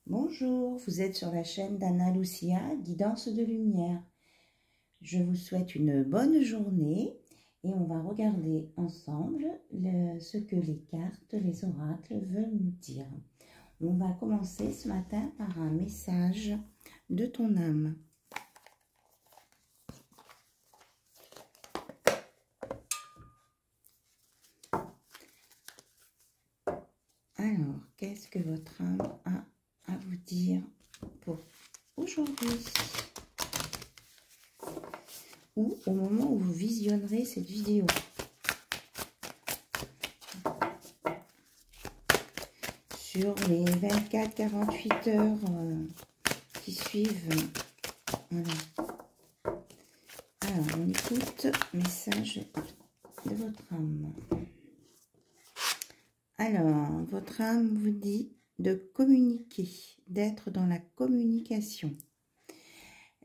Bonjour, vous êtes sur la chaîne d'Anna Lucia, Guidance de Lumière. Je vous souhaite une bonne journée et on va regarder ensemble ce que les cartes, les oracles veulent nous dire. On va commencer ce matin par un message de ton âme. Alors, qu'est-ce que votre âme a à vous dire pour aujourd'hui ou au moment où vous visionnerez cette vidéo? Sur les 24-48 heures qui suivent. Voilà. Alors, on écoute message de votre âme. Alors, votre âme vous dit de communiquer, d'être dans la communication.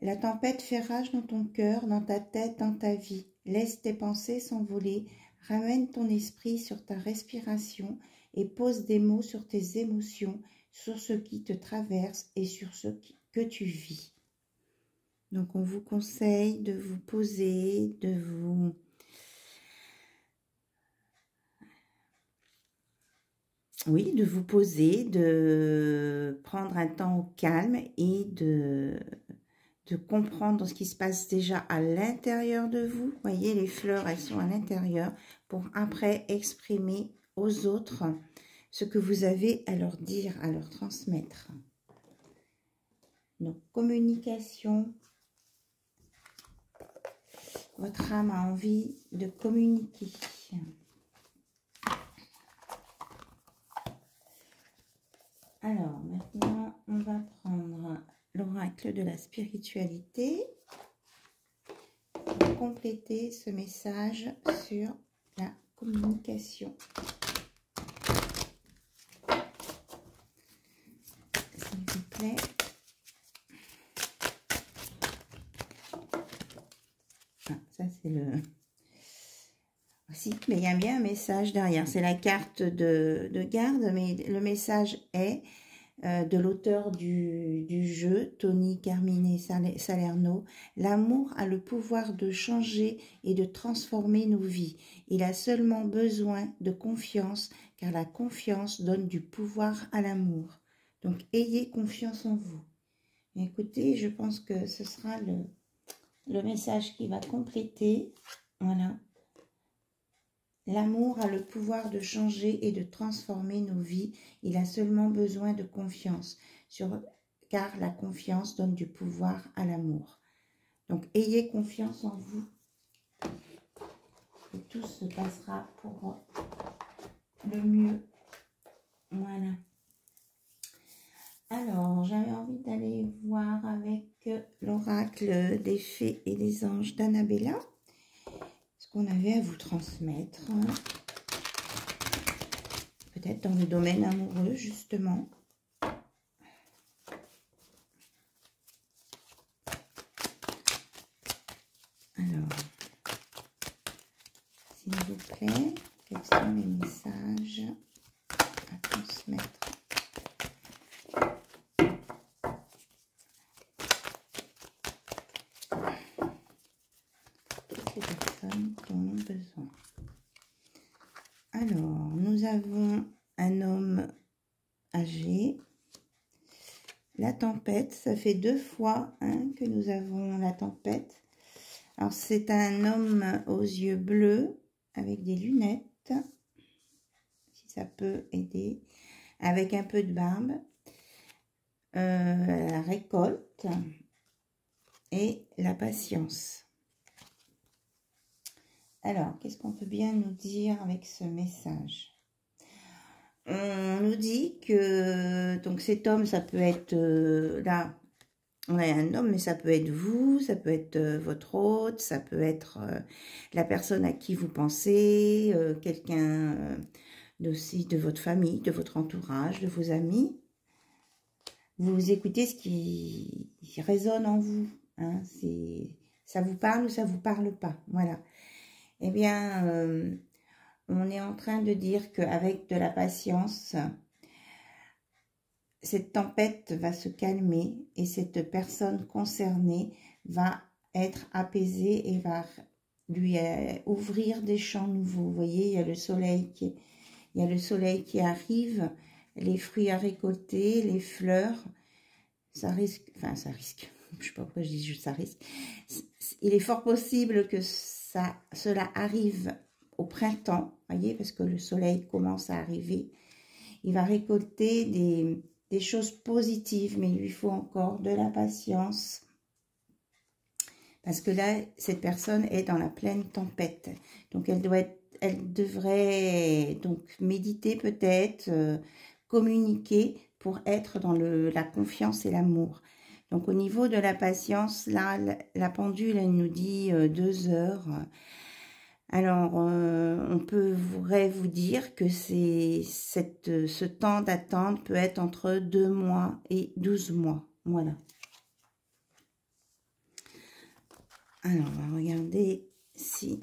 La tempête fait rage dans ton cœur, dans ta tête, dans ta vie. Laisse tes pensées s'envoler, ramène ton esprit sur ta respiration et pose des mots sur tes émotions, sur ce qui te traverse et sur ce que tu vis. Donc, on vous conseille de vous poser, de vous... Oui, de vous poser, de prendre un temps au calme et de comprendre ce qui se passe déjà à l'intérieur de vous. Vous voyez, les fleurs, elles sont à l'intérieur pour après exprimer aux autres ce que vous avez à leur dire, à leur transmettre. Donc, communication. Votre âme a envie de communiquer. Alors, maintenant, on va prendre l'oracle de la spiritualité pour compléter ce message sur la communication. S'il vous plaît. Ah, ça, c'est le... Si, mais il y a bien un message derrière. C'est la carte de garde, mais le message est de l'auteur du jeu, Tony Carmine Salerno. L'amour a le pouvoir de changer et de transformer nos vies. Il a seulement besoin de confiance, car la confiance donne du pouvoir à l'amour. Donc, ayez confiance en vous. Écoutez, je pense que ce sera le message qui va compléter. Voilà. L'amour a le pouvoir de changer et de transformer nos vies. Il a seulement besoin de confiance, car la confiance donne du pouvoir à l'amour. Donc, ayez confiance en vous. Et tout se passera pour le mieux. Voilà. Alors, j'avais envie d'aller voir avec l'oracle des fées et des anges d'Annabella. On avait à vous transmettre, peut-être dans le domaine amoureux, justement. Alors, s'il vous plaît, quels sont les messages à transmettre? Toutes les personnes qui en ont besoin. Alors, nous avons un homme âgé. La tempête, ça fait 2 fois que nous avons la tempête. Alors, c'est un homme aux yeux bleus avec des lunettes, si ça peut aider, avec un peu de barbe, la récolte et la patience. Alors, qu'est-ce qu'on peut bien nous dire avec ce message? On nous dit que donc cet homme, ça peut être là, on a un homme, mais ça peut être vous, ça peut être votre hôte, ça peut être la personne à qui vous pensez, quelqu'un aussi de votre famille, de votre entourage, de vos amis. Vous écoutez ce qui résonne en vous. Hein, ça vous parle ou ça ne vous parle pas. Voilà. Eh bien, on est en train de dire qu'avec de la patience, cette tempête va se calmer et cette personne concernée va être apaisée et va lui ouvrir des champs nouveaux. Vous voyez, il y a le soleil qui arrive, les fruits à récolter, les fleurs. Ça risque, enfin ça risque, je sais pas pourquoi je dis juste ça risque. Il est fort possible que cela arrive au printemps, voyez, parce que le soleil commence à arriver. Il va récolter des choses positives, mais il lui faut encore de la patience. Parce que là, cette personne est dans la pleine tempête. Donc, elle devrait donc méditer peut-être, communiquer pour être dans la confiance et l'amour. Donc, au niveau de la patience, là, la pendule, elle nous dit 2 heures. Alors, on pourrait vous dire que ce temps d'attente peut être entre 2 mois et 12 mois. Voilà. Alors, on va regarder si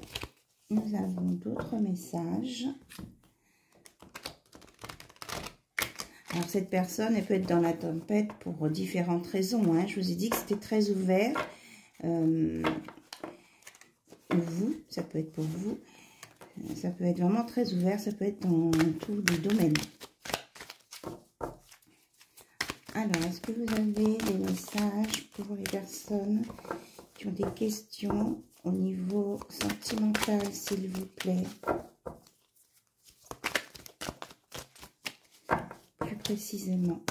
nous avons d'autres messages. Alors, cette personne, elle peut être dans la tempête pour différentes raisons. Hein. Je vous ai dit que c'était très ouvert. Vous, ça peut être pour vous. Ça peut être vraiment très ouvert. Ça peut être dans tous les domaines. Alors, est-ce que vous avez des messages pour les personnes qui ont des questions au niveau sentimental, s'il vous plaît? Plus précisément.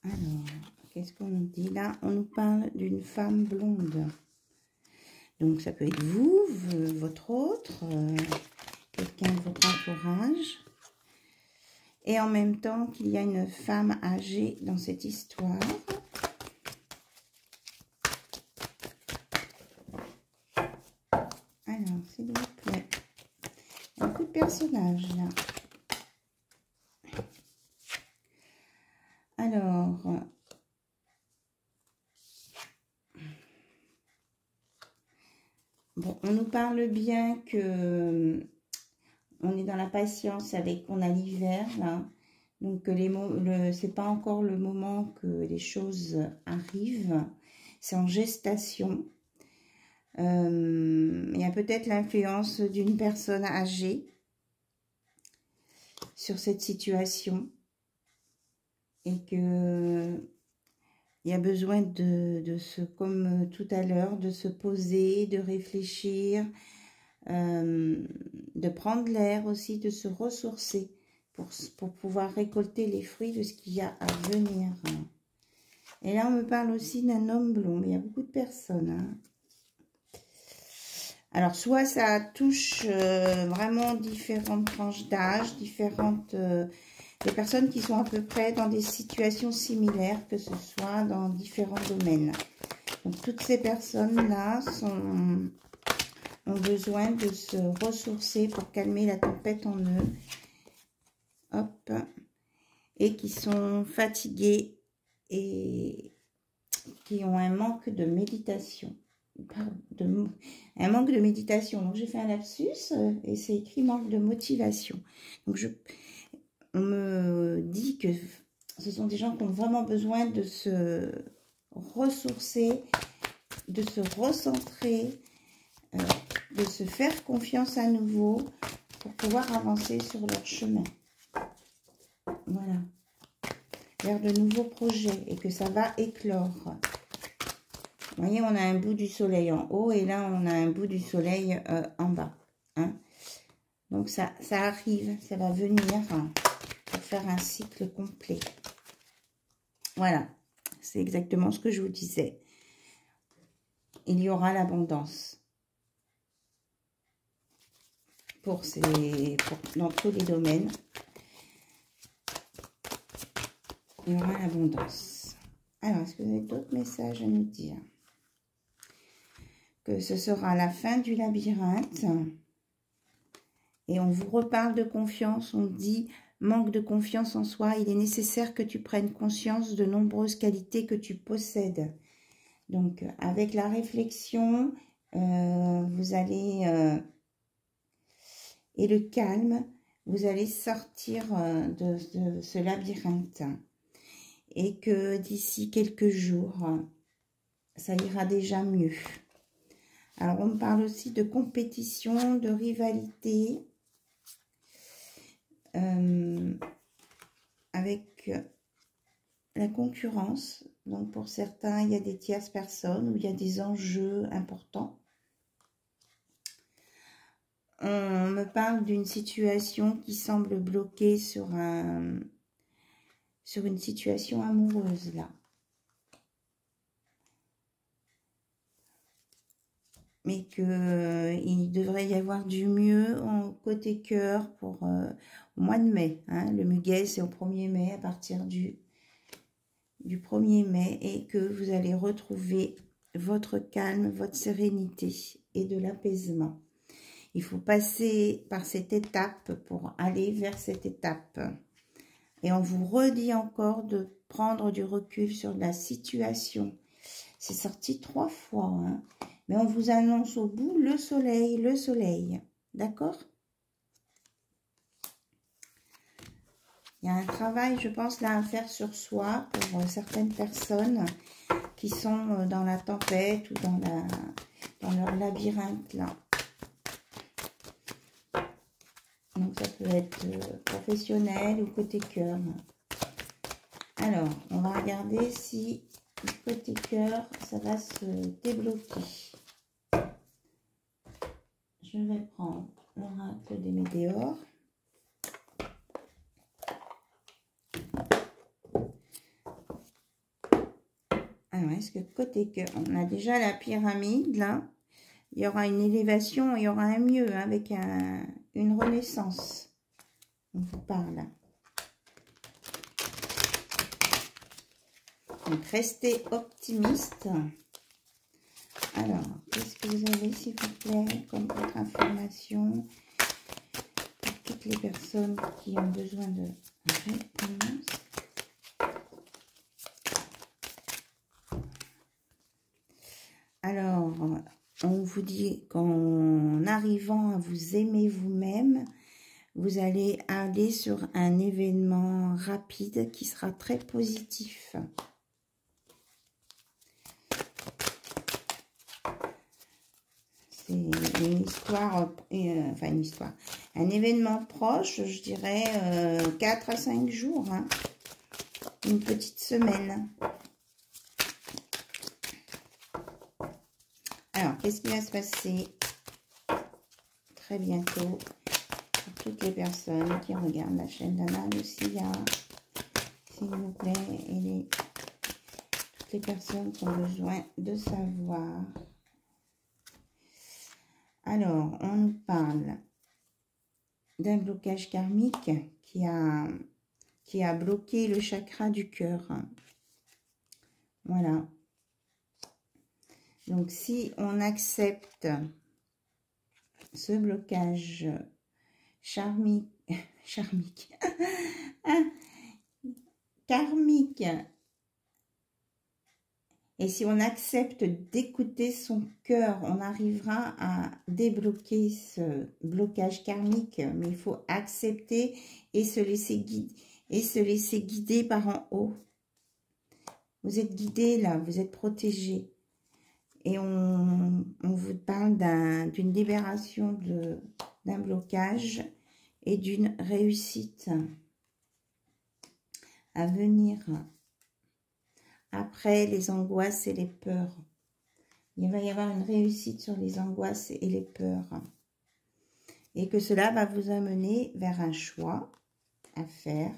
Alors, qu'est-ce qu'on nous dit là? On nous parle d'une femme blonde. Donc, ça peut être vous, votre autre, quelqu'un de votre entourage. Et en même temps qu'il y a une femme âgée dans cette histoire. Alors, s'il vous plaît. Il y a beaucoup de personnages là. Alors, bon, on nous parle bien que on est dans la patience avec, on a l'hiver là. Donc, c'est pas encore le moment que les choses arrivent. C'est en gestation. Il y a peut-être l'influence d'une personne âgée sur cette situation. Et que il y a besoin comme tout à l'heure, de se poser, de réfléchir, de prendre l'air aussi, de se ressourcer pour pouvoir récolter les fruits de ce qu'il y a à venir. Et là, on me parle aussi d'un homme blond, mais il y a beaucoup de personnes. Hein. Alors, soit ça touche vraiment différentes tranches d'âge, des personnes qui sont à peu près dans des situations similaires, que ce soit dans différents domaines. Donc, toutes ces personnes-là ont besoin de se ressourcer pour calmer la tempête en eux. Hop. Et qui sont fatiguées et qui ont un manque de méditation. Un manque de méditation. Donc, j'ai fait un lapsus et c'est écrit manque de motivation. Donc, on me dit que ce sont des gens qui ont vraiment besoin de se ressourcer, de se recentrer, de se faire confiance à nouveau pour pouvoir avancer sur leur chemin. Voilà. Vers de nouveaux projets et que ça va éclore. Vous voyez, on a un bout du soleil en haut et là, on a un bout du soleil en bas. Hein. Donc, ça arrive, ça va venir pour faire un cycle complet. Voilà, c'est exactement ce que je vous disais. Il y aura l'abondance dans tous les domaines. Il y aura l'abondance. Alors, est-ce que vous avez d'autres messages à nous dire? Que ce sera la fin du labyrinthe. Et on vous reparle de confiance. On dit, manque de confiance en soi. Il est nécessaire que tu prennes conscience de nombreuses qualités que tu possèdes. Donc, avec la réflexion, vous allez, et le calme, vous allez sortir de ce labyrinthe. Et que d'ici quelques jours, ça ira déjà mieux. Alors, on me parle aussi de compétition, de rivalité, avec la concurrence. Donc, pour certains, il y a des tierces personnes où il y a des enjeux importants. On me parle d'une situation qui semble bloquée sur une situation amoureuse, là. Mais qu'il devrait y avoir du mieux en côté cœur pour au mois de mai. Hein. Le muguet, c'est au 1er mai, à partir du 1er mai, et que vous allez retrouver votre calme, votre sérénité et de l'apaisement. Il faut passer par cette étape pour aller vers cette étape. Et on vous redit encore de prendre du recul sur la situation. C'est sorti 3 fois, hein. Mais on vous annonce au bout le soleil, le soleil. D'accord? Il y a un travail, je pense, là à faire sur soi pour certaines personnes qui sont dans la tempête ou dans leur labyrinthe, là. Donc, ça peut être professionnel ou côté cœur. Alors, on va regarder si du côté cœur, ça va se débloquer. Je vais prendre l'oracle des météores. Alors, est-ce que côté cœur, on a déjà la pyramide, là. Il y aura une élévation, il y aura un mieux, hein, avec une renaissance. On vous parle. Donc, restez optimiste. Alors, qu'est-ce que vous avez, s'il vous plaît, comme autre information pour toutes les personnes qui ont besoin de réponses? Alors, on vous dit qu'en arrivant à vous aimer vous-même, vous allez aller sur un événement rapide qui sera très positif. C'est une histoire, enfin une histoire, un événement proche, je dirais 4 à 5 jours, hein, une petite semaine. Alors, qu'est-ce qui va se passer très bientôt pour toutes les personnes qui regardent la chaîne d'Anna Lucia, s'il vous plaît, et toutes les personnes qui ont besoin de savoir. Alors, on nous parle d'un blocage karmique qui a bloqué le chakra du cœur. Voilà. Donc, si on accepte ce blocage karmique, et si on accepte d'écouter son cœur, on arrivera à débloquer ce blocage karmique. Mais il faut accepter et se laisser guider par en haut. Vous êtes guidé là, vous êtes protégé. Et on vous parle d'une libération d'un blocage et d'une réussite à venir. Après les angoisses et les peurs. Il va y avoir une réussite sur les angoisses et les peurs. Et que cela va vous amener vers un choix à faire.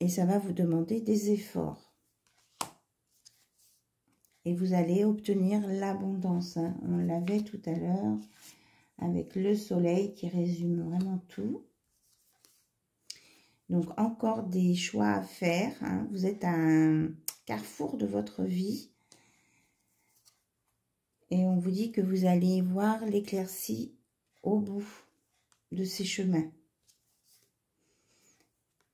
Et ça va vous demander des efforts. Et vous allez obtenir l'abondance. Hein. On l'avait tout à l'heure avec le soleil qui résume vraiment tout. Donc, encore des choix à faire. Hein. Vous êtes à un carrefour de votre vie. Et on vous dit que vous allez voir l'éclaircie au bout de ces chemins.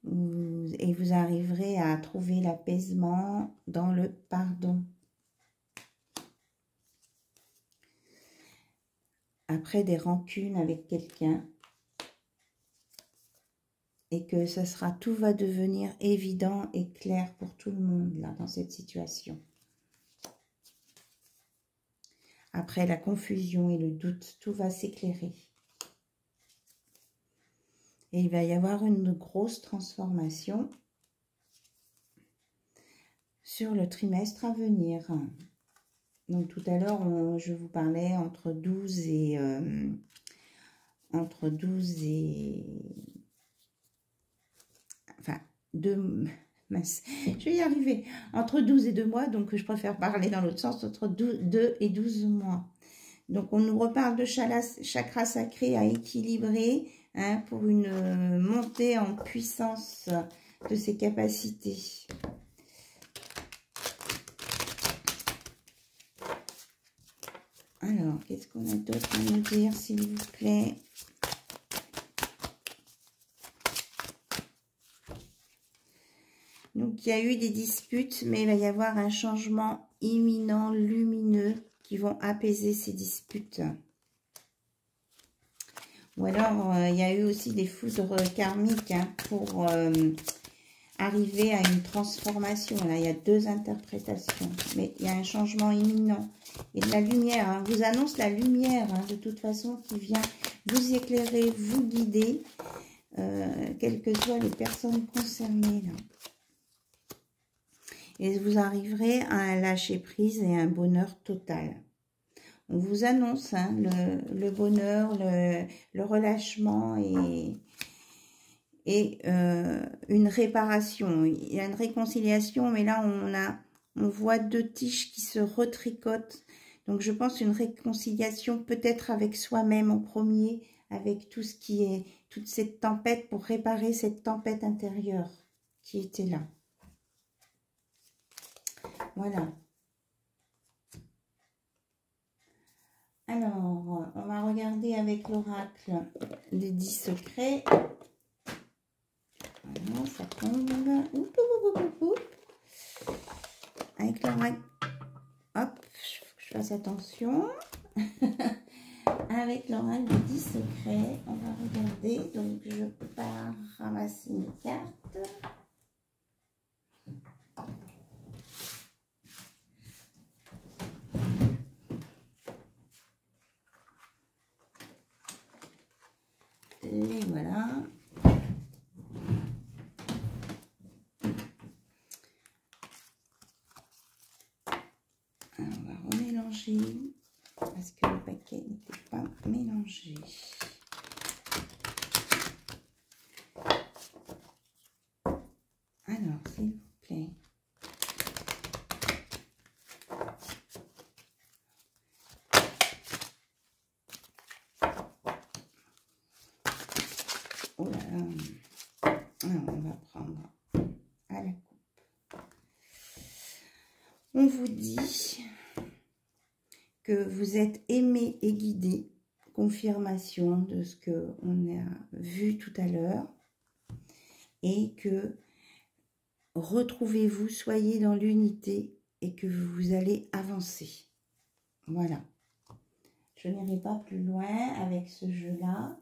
Et vous arriverez à trouver l'apaisement dans le pardon. après des rancunes avec quelqu'un. Et que tout va devenir évident et clair pour tout le monde, là, dans cette situation. Après la confusion et le doute, tout va s'éclairer. Et il va y avoir une grosse transformation sur le trimestre à venir. Donc tout à l'heure, je vous parlais entre 12 et... Enfin, je vais y arriver. Entre 12 et 2 mois, donc je préfère parler dans l'autre sens, entre 2 et 12 mois. Donc on nous reparle de chakra sacré à équilibrer, hein, pour une montée en puissance de ses capacités. Alors, qu'est-ce qu'on a d'autre à nous dire, s'il vous plaît? Donc, il y a eu des disputes, mais il va y avoir un changement imminent, lumineux, qui vont apaiser ces disputes. Ou alors, il y a eu aussi des foudres karmiques, hein, pour arriver à une transformation. Là, il y a deux interprétations, mais il y a un changement imminent. Et de la lumière, hein, vous annonce la lumière, hein, de toute façon, qui vient vous éclairer, vous guider, quelles que soient les personnes concernées, là. Et vous arriverez à un lâcher-prise et un bonheur total. On vous annonce, hein, le bonheur, le relâchement et une réparation. Il y a une réconciliation, mais là, on voit deux tiges qui se retricotent. Donc, je pense une réconciliation peut-être avec soi-même en premier, avec tout ce qui est, toute cette tempête, pour réparer cette tempête intérieure qui était là. Voilà. Alors, on va regarder avec l'oracle les 10 secrets. Voilà, ça tombe. Oup, oup, oup, oup, oup. Avec l'oracle, hop, il faut que je fasse attention. Avec l'oracle des 10 secrets, on va regarder. Donc, je pars ramasser mes cartes. Et voilà. Alors, on va remélanger parce que le paquet n'était pas mélangé. Alors, s'il vous plaît. Oh là là. Alors, on va prendre à la coupe. On vous dit que vous êtes aimé et guidé. Confirmation de ce qu'on a vu tout à l'heure. Et que retrouvez-vous, soyez dans l'unité et que vous allez avancer. Voilà. Je n'irai pas plus loin avec ce jeu-là.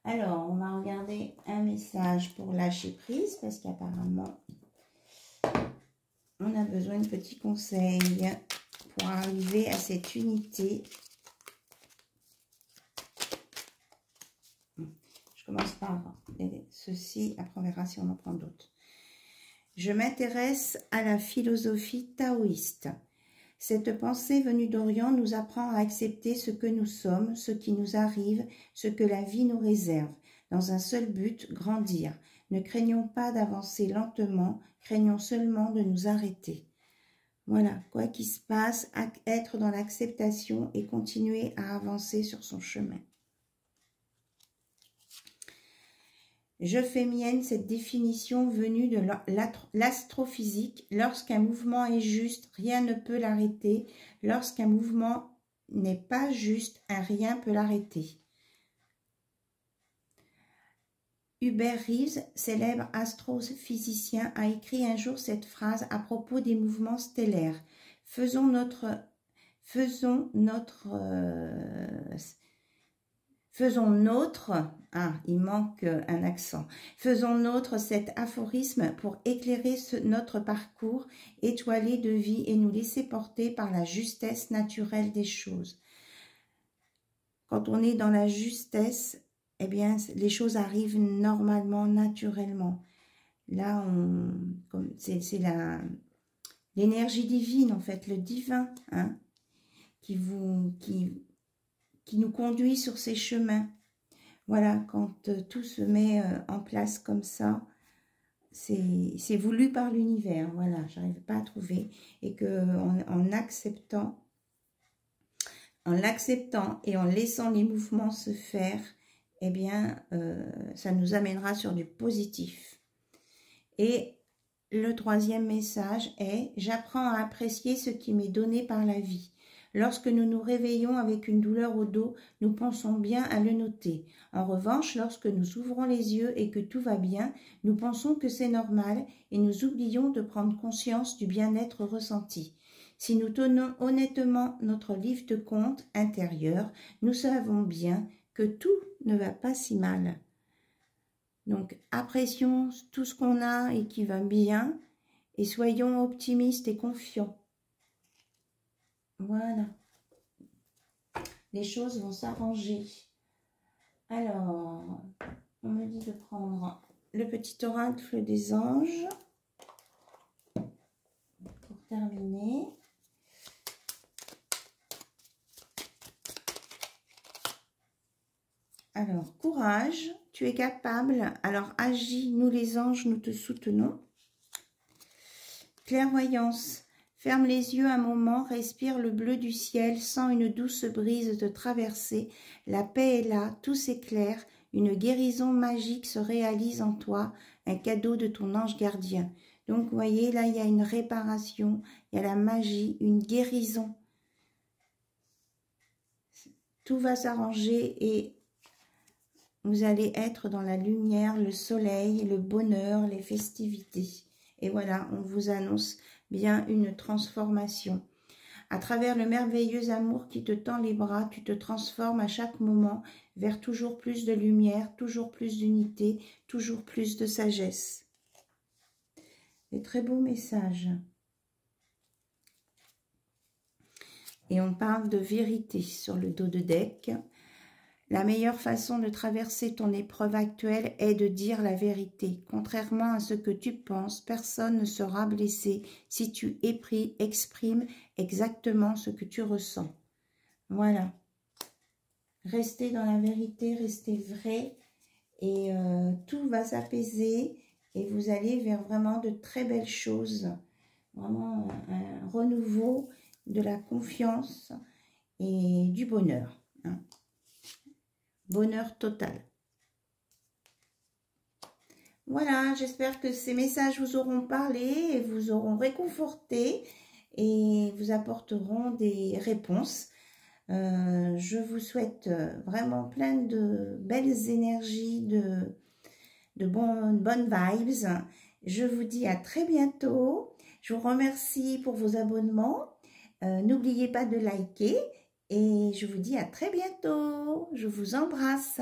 Alors, on va regarder un message pour lâcher prise parce qu'apparemment, on a besoin de petits conseils pour arriver à cette unité. Je commence par ceci, après on verra si on en prend d'autres. Je m'intéresse à la philosophie taoïste. Cette pensée venue d'Orient nous apprend à accepter ce que nous sommes, ce qui nous arrive, ce que la vie nous réserve, dans un seul but, grandir. Ne craignons pas d'avancer lentement, craignons seulement de nous arrêter. Voilà, quoi qu'il se passe, être dans l'acceptation et continuer à avancer sur son chemin. Je fais mienne cette définition venue de l'astrophysique. Lorsqu'un mouvement est juste, rien ne peut l'arrêter. Lorsqu'un mouvement n'est pas juste, un rien peut l'arrêter. Hubert Reeves, célèbre astrophysicien, a écrit un jour cette phrase à propos des mouvements stellaires. Faisons nôtre, ah, il manque un accent, faisons nôtre cet aphorisme pour éclairer notre parcours étoilé de vie et nous laisser porter par la justesse naturelle des choses. Quand on est dans la justesse, eh bien, les choses arrivent normalement, naturellement. Là, c'est l'énergie divine, en fait, le divin, hein, qui nous conduit sur ces chemins. Voilà, quand tout se met en place comme ça, c'est voulu par l'univers. Voilà, j'arrive pas à trouver. Et en l'acceptant et en laissant les mouvements se faire, eh bien, ça nous amènera sur du positif. Et le troisième message est « J'apprends à apprécier ce qui m'est donné par la vie ». Lorsque nous nous réveillons avec une douleur au dos, nous pensons bien à le noter. En revanche, lorsque nous ouvrons les yeux et que tout va bien, nous pensons que c'est normal et nous oublions de prendre conscience du bien-être ressenti. Si nous tenons honnêtement notre livre de compte intérieur, nous savons bien que tout ne va pas si mal. Donc, apprécions tout ce qu'on a et qui va bien et soyons optimistes et confiants. Voilà. Les choses vont s'arranger. Alors, on me dit de prendre le petit oracle des anges pour terminer. Alors, courage, tu es capable, alors agis, nous les anges, nous te soutenons. Clairvoyance. Ferme les yeux un moment, respire le bleu du ciel, sens une douce brise te traverser. La paix est là, tout s'éclaire, une guérison magique se réalise en toi, un cadeau de ton ange gardien. Donc, vous voyez, là, il y a une réparation, il y a la magie, une guérison. Tout va s'arranger et vous allez être dans la lumière, le soleil, le bonheur, les festivités. Et voilà, on vous annonce bien une transformation. À travers le merveilleux amour qui te tend les bras, tu te transformes à chaque moment vers toujours plus de lumière, toujours plus d'unité, toujours plus de sagesse. Des très beaux messages. Et on parle de vérité sur le dos de deck. La meilleure façon de traverser ton épreuve actuelle est de dire la vérité. Contrairement à ce que tu penses, personne ne sera blessé si tu exprimes exactement ce que tu ressens. Voilà. Restez dans la vérité, restez vrai et tout va s'apaiser et vous allez vers vraiment de très belles choses. Vraiment un renouveau de la confiance et du bonheur. Hein. Bonheur total. Voilà, j'espère que ces messages vous auront parlé et vous auront réconforté et vous apporteront des réponses. Je vous souhaite vraiment plein de belles énergies, de bonnes vibes. Je vous dis à très bientôt. Je vous remercie pour vos abonnements. N'oubliez pas de liker. Et je vous dis à très bientôt. Je vous embrasse.